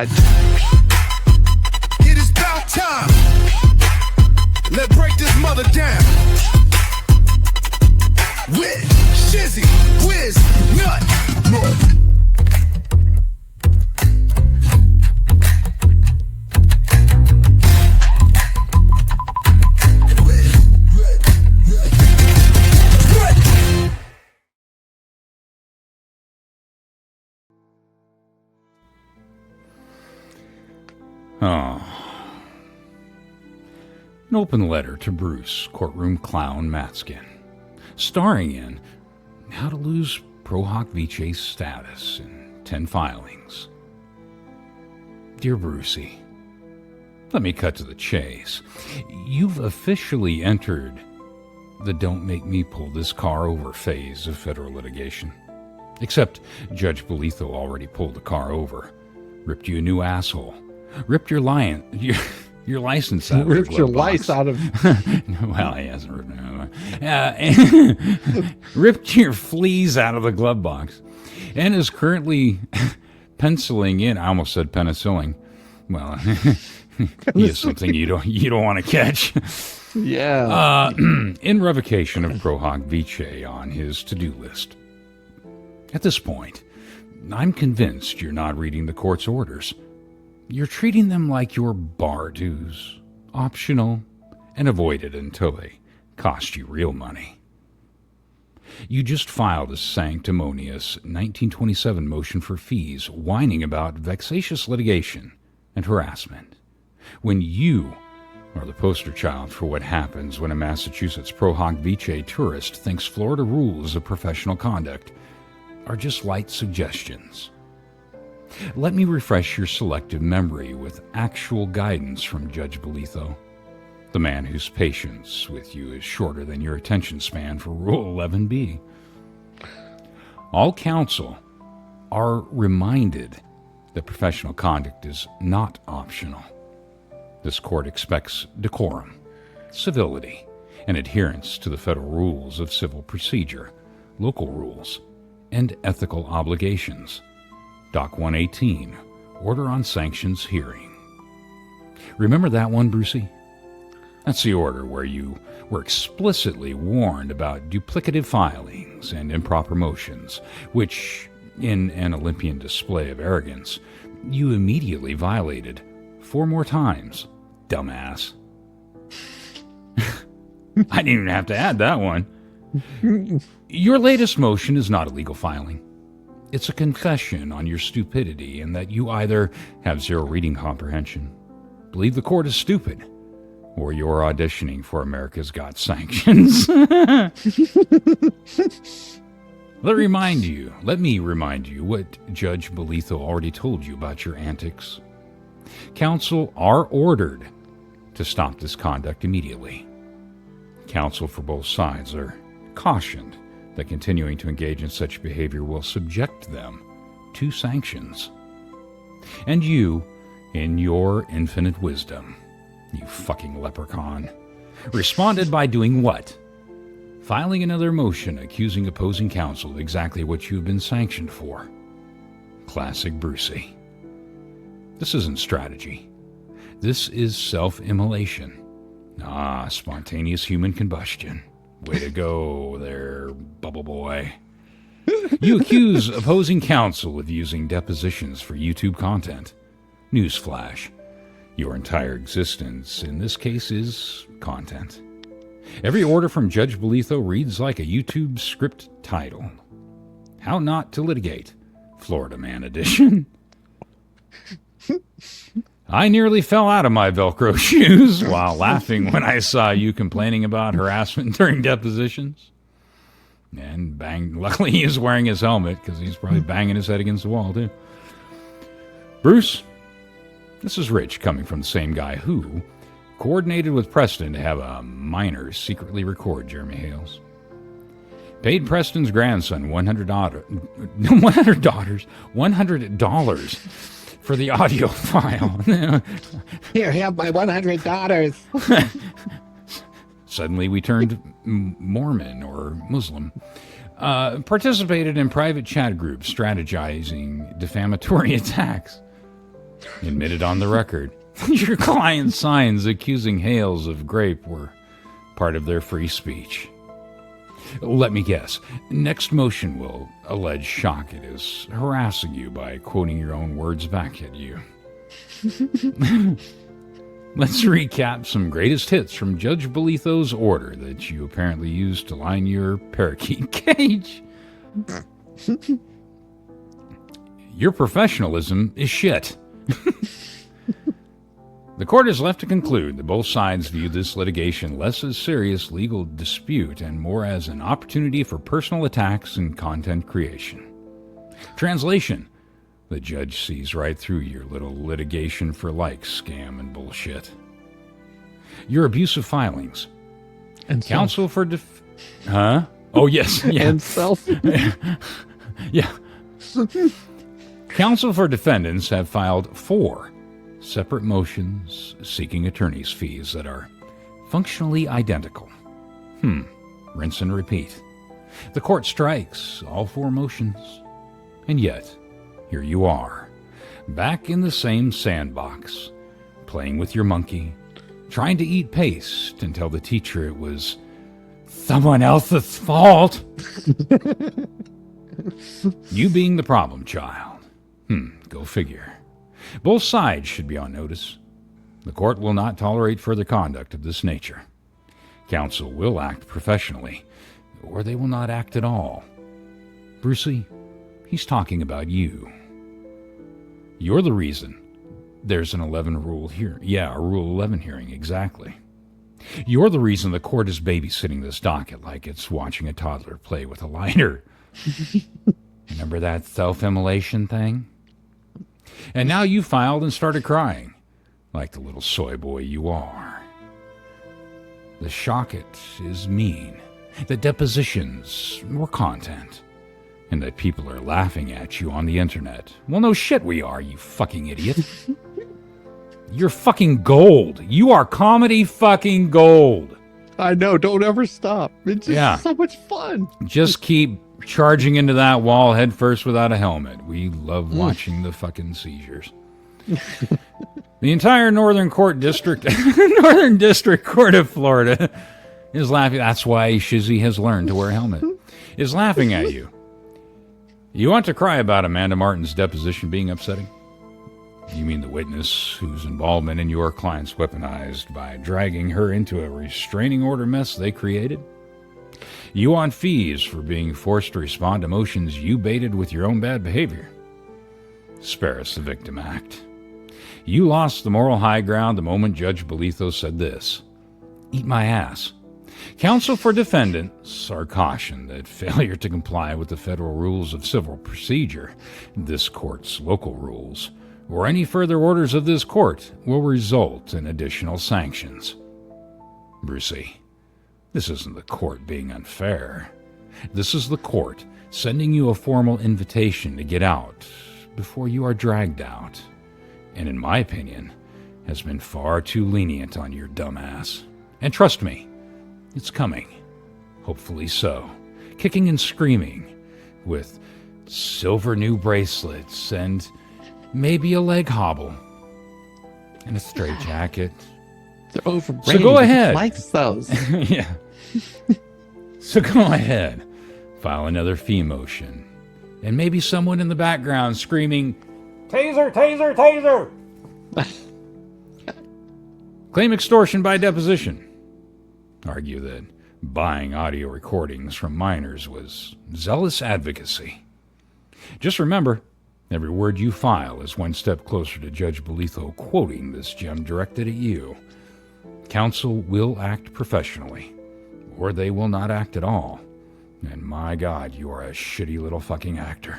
It is about time. Let's break this mother down. With Shizzywhiznut. Oh. An open letter to Bruce, Courtroom Clown Matskin, starring in How to Lose Pro Hoc Vice Status in 10 Filings. Dear Brucey, let me cut to the chase. You've officially entered the don't make me pull this car over phase of federal litigation. Except Judge Bolitho already pulled the car over, ripped you a new asshole, ripped your license out of ripped your lice out of... Well, he hasn't ripped it. Ripped your fleas out of the glove box and is currently penciling in. I almost said penicillin. Well, he is something you don't want to catch. Yeah. In revocation of Pro Hoc Vice on his to-do list. At this point, I'm convinced you're not reading the court's orders. You're treating them like your bar dues, optional and avoided until they cost you real money. You just filed a sanctimonious 1927 motion for fees, whining about vexatious litigation and harassment, when you are the poster child for what happens when a Massachusetts Pro Hoc Vice tourist thinks Florida rules of professional conduct are just light suggestions. Let me refresh your selective memory with actual guidance from Judge Bolitho, the man whose patience with you is shorter than your attention span for Rule 11b. All counsel are reminded that professional conduct is not optional. This court expects decorum, civility, and adherence to the federal rules of civil procedure, local rules, and ethical obligations. Doc 118, Order on Sanctions Hearing. Remember that one, Brucey? That's the order where you were explicitly warned about duplicative filings and improper motions, which, in an Olympian display of arrogance, you immediately violated 4 more times, dumbass. I didn't even have to add that one. Your latest motion is not a legal filing. It's a confession on your stupidity and that you either have zero reading comprehension, believe the court is stupid, or you're auditioning for America's Got Sanctions. Let me remind you what Judge Bolitho already told you about your antics. Counsel are ordered to stop this conduct immediately. Counsel for both sides are cautioned that continuing to engage in such behavior will subject them to sanctions. And you, in your infinite wisdom, you fucking leprechaun, responded by doing what? Filing another motion accusing opposing counsel of exactly what you've been sanctioned for. Classic Brucey. This isn't strategy. This is self-immolation. Spontaneous human combustion. Way to go there, Bubble Boy. You accuse opposing counsel of using depositions for YouTube content. Newsflash. Your entire existence in this case is content. Every order from Judge Bolitho reads like a YouTube script title. How Not to Litigate, Florida Man Edition. I nearly fell out of my Velcro shoes while laughing when I saw you complaining about harassment during depositions. And luckily he was wearing his helmet because he's probably banging his head against the wall too. Bruce, this is Rich coming from the same guy who coordinated with Preston to have a minor secretly record Jeremy Hales. Paid Preston's grandson $100 for the audio file. Here, have my $100. Suddenly we turned Mormon or Muslim. Participated in private chat groups strategizing defamatory attacks. Admitted on the record. Your client's signs accusing Hales of grape were part of their free speech. Let me guess. Next motion will allege Shockett is harassing you by quoting your own words back at you. Let's recap some greatest hits from Judge Belitho's order that you apparently used to line your parakeet cage. Your professionalism is shit. The court is left to conclude that both sides view this litigation less as serious legal dispute and more as an opportunity for personal attacks and content creation. Translation: the judge sees right through your little litigation for likes scam and bullshit. Your abusive filings. And Counsel for Huh? Oh, yes. Yeah. And self. Yeah. Counsel for defendants have filed 4 separate motions seeking attorney's fees that are functionally identical. Rinse and repeat. The court strikes all 4 motions. And yet, here you are, back in the same sandbox, playing with your monkey, trying to eat paste and tell the teacher it was someone else's fault. You being the problem child. Go figure. Both sides should be on notice. The court will not tolerate further conduct of this nature. Counsel will act professionally, or they will not act at all. Brucey, he's talking about you. You're the reason there's an 11 rule here. Yeah, a Rule 11 hearing, exactly. You're the reason the court is babysitting this docket like it's watching a toddler play with a lighter. Remember that self-immolation thing? And now you filed and started crying, like the little soy boy you are. The Shockett is mean, the depositions were content, and that people are laughing at you on the internet. Well, no shit we are, you fucking idiot. You're fucking gold. You are comedy fucking gold. I know, don't ever stop. It's just so much fun. Just keep charging into that wall head first without a helmet. We love watching the fucking seizures. The entire Northern District Court of Florida is laughing. That's why Shizzy has learned to wear a helmet. Is laughing at you. You want to cry about Amanda Martin's deposition being upsetting? You mean the witness whose involvement in your client's weaponized by dragging her into a restraining order mess they created? You want fees for being forced to respond to emotions you baited with your own bad behavior? Spare us the victim act. You lost the moral high ground the moment Judge Belitho said this: eat my ass. Counsel for defendants are cautioned that failure to comply with the federal rules of civil procedure, this court's local rules, or any further orders of this court will result in additional sanctions. Brucey, this isn't the court being unfair. This is the court sending you a formal invitation to get out before you are dragged out, and in my opinion, has been far too lenient on your dumbass. And trust me, it's coming. Hopefully so. Kicking and screaming, with silver new bracelets and maybe a leg hobble and a straitjacket. They're overrated. So go ahead. He likes those. Yeah. So go ahead. File another fee motion. And maybe someone in the background screaming, "Taser, taser, taser!" Claim extortion by deposition. Argue that buying audio recordings from minors was zealous advocacy. Just remember, every word you file is one step closer to Judge Belitho quoting this gem directed at you. Counsel will act professionally, or they will not act at all. And my God, you are a shitty little fucking actor.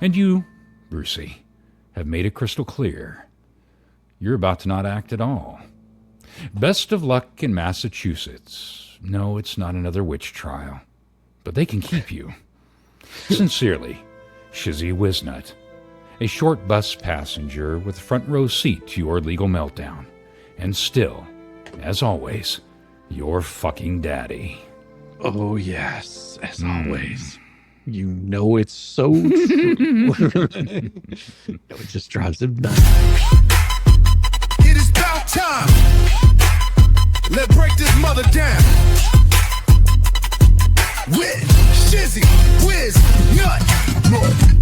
And you, Brucey, have made it crystal clear. You're about to not act at all. Best of luck in Massachusetts. No, it's not another witch trial, but they can keep you. Sincerely, Shizzywhiznut, a short bus passenger with a front row seat to your legal meltdown. And still, as always, your fucking daddy. Oh, yes, as always. You know it's so true. It just drives him nuts. It is about time. Let's break this mother down. With Shizzywhiznut.